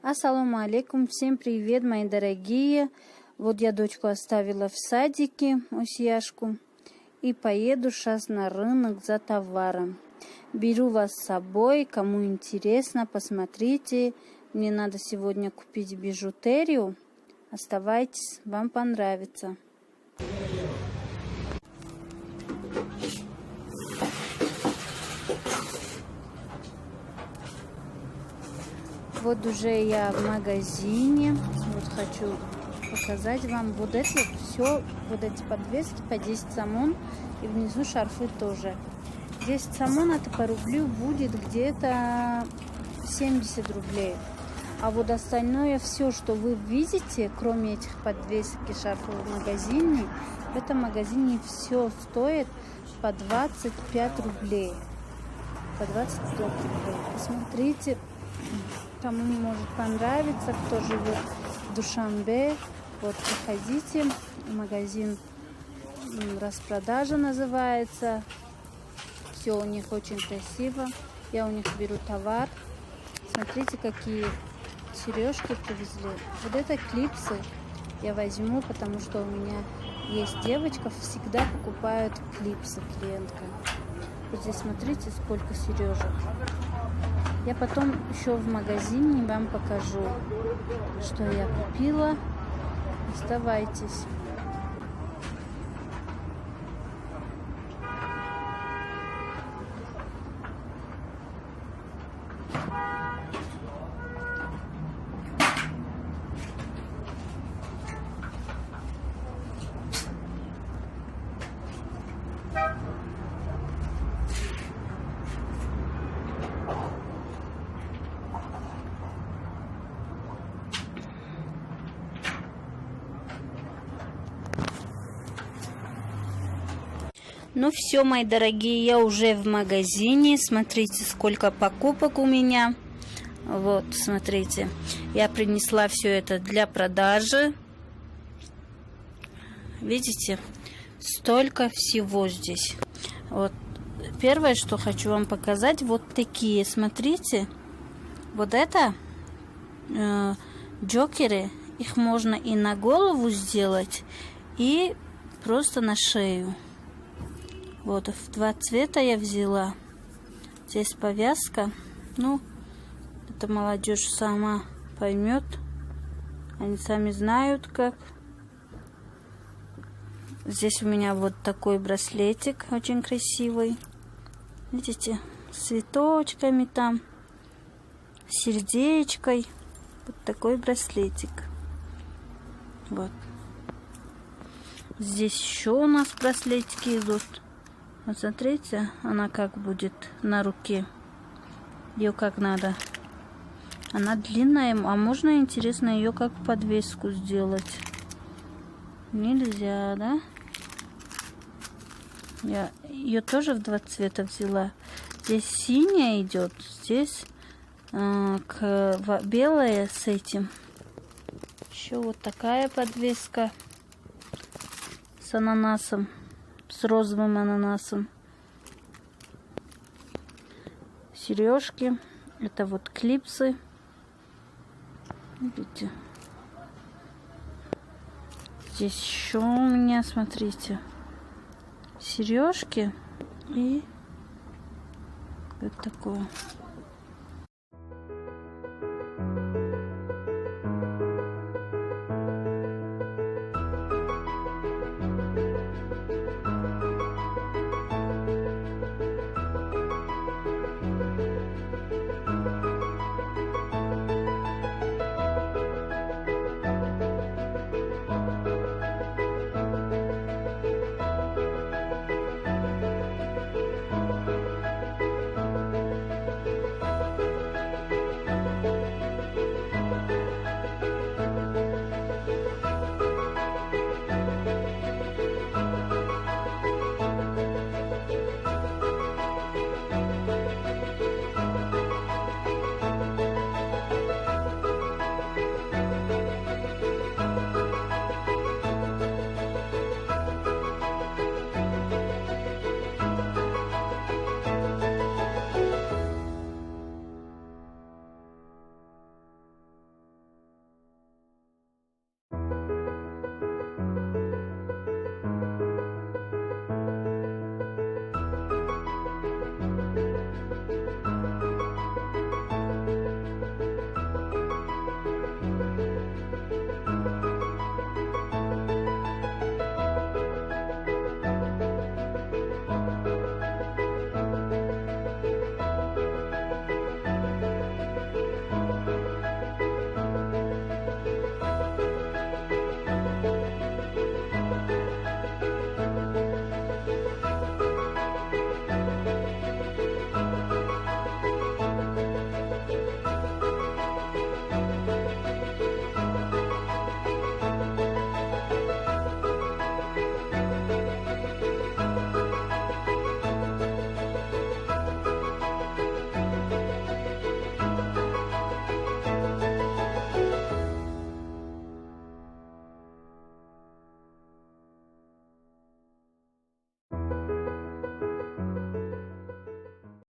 Ассаламу алейкум, всем привет, мои дорогие. Вот я дочку оставила в садике, Осияшку, и поеду сейчас на рынок за товаром. Беру вас с собой, кому интересно, посмотрите. Мне надо сегодня купить бижутерию. Оставайтесь, вам понравится. Вот уже я в магазине. Вот хочу показать вам вот это все, вот эти подвески по 10 сомон. И внизу шарфы тоже. 10 сомон это по рублю будет где-то 70 рублей. А вот остальное все, что вы видите, кроме этих подвесок и шарфов в магазине, в этом магазине все стоит по 25 рублей. По 25 рублей. Посмотрите, кому может понравиться, кто живет в Душанбе. Вот приходите, магазин распродажа называется. Все у них очень красиво. Я у них беру товар. Смотрите, какие сережки привезли. Вот это клипсы я возьму, потому что у меня есть девочка, всегда покупают клипсы клиентка. Вот здесь смотрите, сколько сережек. Я потом еще в магазине вам покажу, что я купила. Оставайтесь. Ну все, мои дорогие, я уже в магазине. Смотрите, сколько покупок у меня. Вот, смотрите. Я принесла все это для продажи. Видите? Столько всего здесь. Вот. Первое, что хочу вам показать, вот такие. Смотрите. Вот это джокеры. Их можно и на голову сделать, и просто на шею. Вот, в 2 цвета я взяла. Здесь повязка. Ну, это молодежь сама поймет. Они сами знают, как. Здесь у меня вот такой браслетик, очень красивый. Видите, с цветочками там, с сердечкой. Вот такой браслетик. Вот. Здесь еще у нас браслетики идут. Вот смотрите, она как будет на руке. Ее как надо. Она длинная, а можно, интересно, ее как подвеску сделать? Нельзя, да? Я ее тоже в 2 цвета взяла. Здесь синяя идет, здесь белая с этим. Еще вот такая подвеска с ананасом. С розовым ананасом. Сережки. Это вот клипсы. Видите? Здесь еще у меня, смотрите, сережки и вот такое.